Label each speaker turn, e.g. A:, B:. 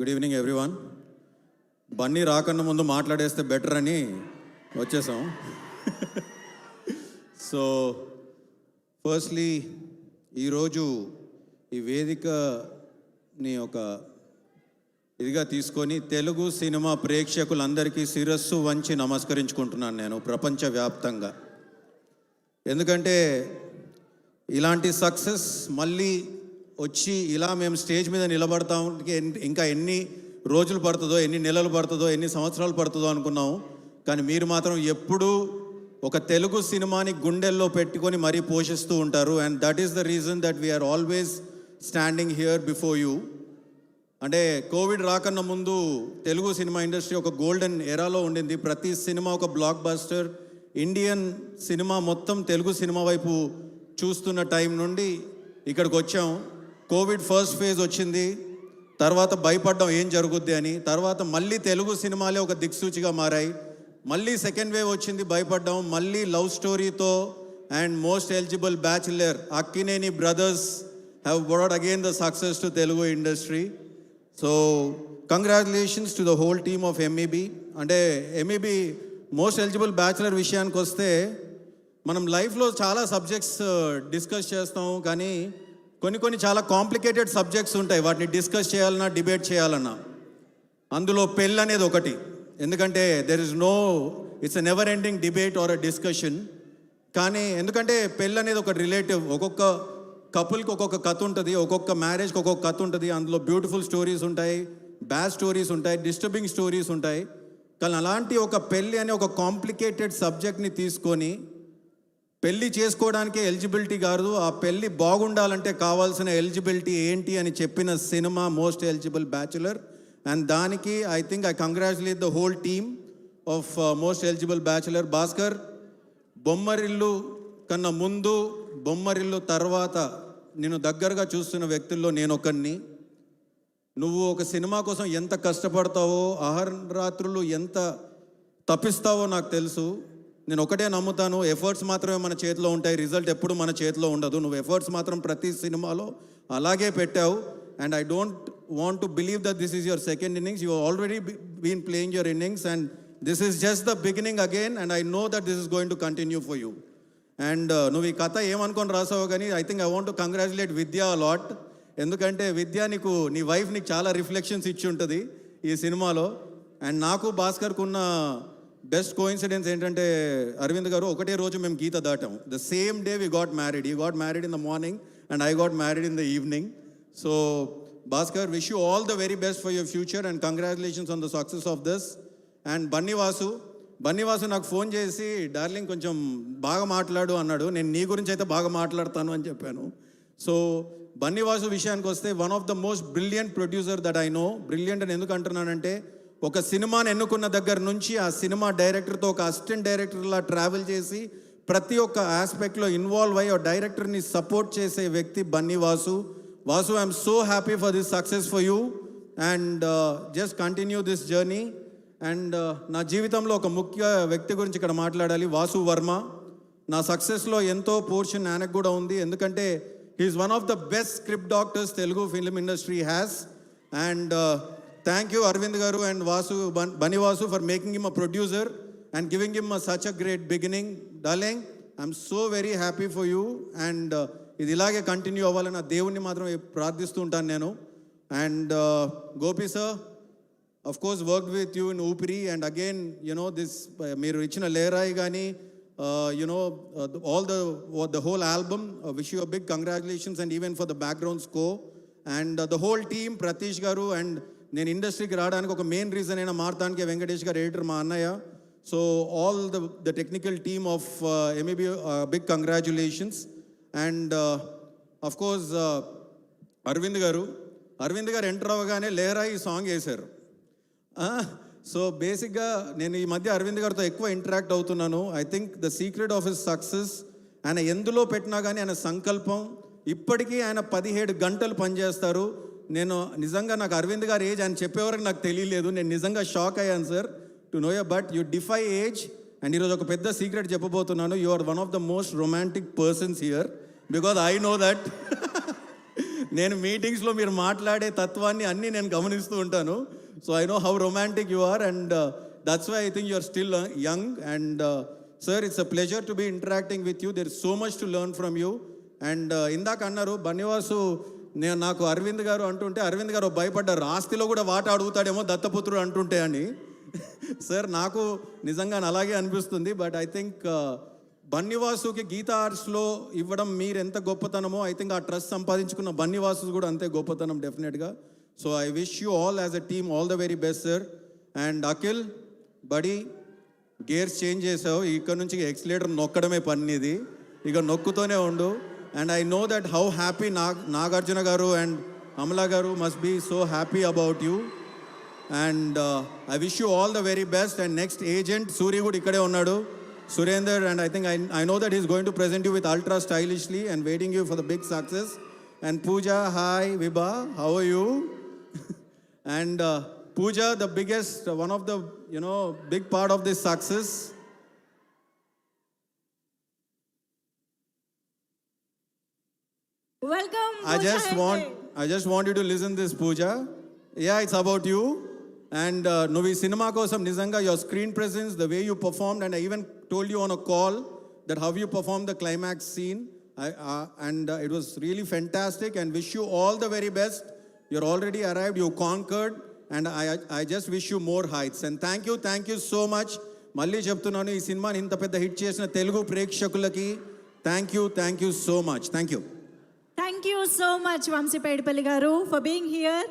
A: Good evening everyone. Bunny రాకన్నా ముందు మాట్లాడేస్తే బెటర్ అని వచ్చేసాం. సో ఫస్ట్లీ ఈరోజు ఈ వేదికని ఒక ఇదిగా తీసుకొని తెలుగు సినిమా ప్రేక్షకులందరికీ శిరస్సు వంచి నమస్కరించుకుంటున్నాను నేను ప్రపంచవ్యాప్తంగా. ఎందుకంటే ఇలాంటి సక్సెస్ మళ్ళీ వచ్చి ఇలా మేము స్టేజ్ మీద నిలబడతాం, ఇంకా ఎన్ని రోజులు పడుతుందో, ఎన్ని నెలలు పడుతుందో, ఎన్ని సంవత్సరాలు పడుతుందో అనుకున్నాం. కానీ మీరు మాత్రం ఎప్పుడూ ఒక తెలుగు సినిమాని గుండెల్లో పెట్టుకొని మరీ పోషిస్తూ ఉంటారు. And that is the reason that we are always standing here before you. అంటే కోవిడ్ రాకన్నా ముందు తెలుగు సినిమా ఇండస్ట్రీ ఒక గోల్డెన్ ఎరాలో ఉండింది. ప్రతి సినిమా ఒక బ్లాక్ బస్టర్. ఇండియన్ సినిమా మొత్తం తెలుగు సినిమా వైపు చూస్తున్న టైం నుండి ఇక్కడికి వచ్చాం. కోవిడ్ ఫస్ట్ ఫేజ్ వచ్చింది, తర్వాత భయపడ్డాం ఏం జరుగుద్ది అని. తర్వాత మళ్ళీ తెలుగు సినిమాలే ఒక దిక్సూచిగా మారాయి. మళ్ళీ సెకండ్ వేవ్ వచ్చింది, భయపడ్డాం. మళ్ళీ లవ్ స్టోరీతో and most eligible bachelor Akkineni brothers have brought again the success to Telugu industry. So congratulations to the whole team of MEB. అంటే ఎంఈబీ మోస్ట్ ఎలిజిబుల్ బ్యాచిలర్ విషయానికి వస్తే, మనం లైఫ్లో చాలా సబ్జెక్ట్స్ డిస్కస్ చేస్తాం, కానీ కొన్ని చాలా కాంప్లికేటెడ్ సబ్జెక్ట్స్ ఉంటాయి. వాటిని డిస్కస్ చేయాలన్నా, డిబేట్ చేయాలన్నా. అందులో పెళ్ళి అనేది ఒకటి. ఎందుకంటే it's a never ending debate or a discussion. కానీ ఎందుకంటే పెళ్ళి అనేది ఒక రిలేటివ్. ఒక్కొక్క కపుల్కి ఒక్కొక్క కథ ఉంటుంది, ఒక్కొక్క మ్యారేజ్కి ఒక్కొక్క కథ ఉంటుంది. అందులో బ్యూటిఫుల్ స్టోరీస్ ఉంటాయి, బ్యాడ్ స్టోరీస్ ఉంటాయి, డిస్టర్బింగ్ స్టోరీస్ ఉంటాయి. కానీ అలాంటి ఒక పెళ్ళి అనే ఒక కాంప్లికేటెడ్ సబ్జెక్ట్ని తీసుకొని, పెళ్ళి చేసుకోవడానికే ఎలిజిబిలిటీ కాదు, ఆ పెళ్ళి బాగుండాలంటే కావాల్సిన ఎలిజిబిలిటీ ఏంటి అని చెప్పిన cinema most eligible bachelor. And దానికి I think I congratulate the whole team of most eligible bachelor. Bhaskar, Bommarillu కన్నా ముందు, బొమ్మరిల్లు తర్వాత నేను దగ్గరగా చూస్తున్న వ్యక్తుల్లో నేను ఒకరిని. నువ్వు ఒక సినిమా కోసం ఎంత కష్టపడతావో, అహర్రాత్రులు ఎంత తప్పిస్తావో నాకు తెలుసు. నేను ఒకటే నమ్ముతాను, ఎఫర్ట్స్ మాత్రమే మన చేతిలో ఉంటాయి, రిజల్ట్ ఎప్పుడు మన చేతిలో ఉండదు. నువ్వు ఎఫర్ట్స్ మాత్రం ప్రతి సినిమాలో అలాగే పెట్టావు. And I don't want to believe that this is your second innings. You already been playing your innings and this is just the beginning again. And I know that this is going to continue for you. And నువ్వు ఈ కథ ఏమనుకొని రాసావో కానీ I think I want to congratulate Vidya lot. ఎందుకంటే విద్య నీ wife నీకు చాలా రిఫ్లెక్షన్స్ ఇచ్చి ఉంటుంది ఈ సినిమాలో. అండ్ నాకు భాస్కర్కు ఉన్న బెస్ట్ కోఇన్సిడెన్స్ ఏంటంటే, అరవింద్ గారు ఒకటే రోజు మేము గీత దాటాం. The same day we got married. You got married in the morning and I got married in the evening. So Bhaskar, wish you all the very best for your future and congratulations on the success of this. And Bunny Vasu నాకు phone చేసి, darling కొంచెం బాగా మాట్లాడు అన్నాడు. నేను నీ గురించి అయితే బాగా మాట్లాడతాను అని చెప్పాను. సో బన్నీవాసు విషయానికి వస్తే, one of the most brilliant producer that I know. Brilliant అని ఎందుకు అంటున్నానంటే, ఒక సినిమాని ఎన్నుకున్న దగ్గర నుంచి ఆ సినిమా డైరెక్టర్తో ఒక అసిస్టెంట్ డైరెక్టర్లా ట్రావెల్ చేసి ప్రతి ఒక్క ఆస్పెక్ట్లో ఇన్వాల్వ్ అయ్యి డైరెక్టర్ని సపోర్ట్ చేసే వ్యక్తి Bunny Vasu. Vasu, I'm so happy for this success for you and just continue this journey. And నా జీవితంలో ఒక ముఖ్య వ్యక్తి గురించి ఇక్కడ మాట్లాడాలి, వాసు వర్మ. నా సక్సెస్లో ఎంతో పోర్షన్ ఆయనకు కూడా ఉంది. ఎందుకంటే he is one of the best script doctors Telugu film industry has. And thank you Arvind garu and Bunny Vasu for making him a producer and giving him such a great beginning. Darling, I'm so very happy for you and ఇది ఇలాగే continue అవ్వాలని దేవుణ్ణి మాత్రం ప్రార్థిస్తూ ఉంటాను నేను. And Gopi sir, of course worked with you in Upiri and again this మీరు ఇచ్చిన లేరాయి కానీ all the whole album, wish you a big congratulations and even for the background score and the whole team. Pratish garu and నేను ఇండస్ట్రీకి రావడానికి ఒక main reason అయినా మార్తానికి వెంకటేష్ గారు, editor మా అన్నయ్య. So all the technical team of MEB, big congratulations. And of course Aravind గారు enter అవ్వగానే లేరా ఈ సాంగ్ వేశారు. సో బేసిక్గా నేను ఈ మధ్య అరవింద్ గారితో ఎక్కువ ఇంటరాక్ట్ అవుతున్నాను. I think the secret of his success, ఆయన ఎందులో పెట్టినా కానీ ఆయన సంకల్పం. ఇప్పటికీ ఆయన 17 గంటలు పనిచేస్తారు. నేను నిజంగా, నాకు అరవింద్ గారు ఏజ్ ఆయన చెప్పేవరకు నాకు తెలియలేదు. నేను నిజంగా షాక్ అయ్యాను sir to know you. But you defy age. And ఈరోజు ఒక పెద్ద సీక్రెట్ చెప్పబోతున్నాను. You are one of the most romantic persons here because I know that నేను మీటింగ్స్లో మీరు మాట్లాడే తత్వాన్ని అన్నీ నేను గమనిస్తూ ఉంటాను. So I know how romantic you are and that's why I think you are still young and sir it's a pleasure to be interacting with you. There is so much to learn from you. And ఇందాక అన్నారు బన్నివాసు, నేను నాకు అరవింద్ గారు అంటుంటే అరవింద్ గారు భయపడ్డారు, ఆస్తిలో కూడా వాటా అడుగుతాడేమో దత్తపుత్రుడు అంటుంటే అని. సార్ నాకు నిజంగా అలాగే అనిపిస్తుంది. బట్ ఐ థింక్ బన్నివాసుకి గీతా ఆర్ట్స్లో ఇవ్వడం మీరు ఎంత గొప్పతనమో ఐ థింక్ ఆ ట్రస్ట్ సంపాదించుకున్న బన్నివాసు కూడా అంతే గొప్పతనం డెఫినెట్గా. So I wish you all as a team all the very best sir. And Akhil buddy, gears change చేసావు, ఇక్కడ నుంచి ఎక్సిలేటర్ నొక్కడమే పనిది, ఇక నొక్కుతూనే ఉండు. And I know that how happy Nagarjuna garu and Amala garu must be so happy about you. And I wish you all the very best. And next agent Suri కూడా ఇక్కడే ఉన్నాడు, Surender, and I think I know that he's going to present you with ultra stylishly and waiting you for the big success. And Pooja, hi, Vibha, how are you? And Pooja, the biggest, one of the, big part of this success.
B: Welcome,
A: I just want you to listen this, Pooja. Yeah, it's about you. And నువ్వు ఈ cinema కోసం నిజంగా your screen presence, the way you performed, and I even told you on a call that how you performed the climax scene, and it was really fantastic and wish you all the very best. You're already arrived, you conquered, and I just wish you more heights. And thank you so much. మళ్ళీ చెప్తున్నాను, ఈ సినిమాని ఇంత పెద్ద hit చేసిన తెలుగు ప్రేక్షకులకి thank you so much. Thank you
B: so much, Vamsi Pedipalli garu, for being here.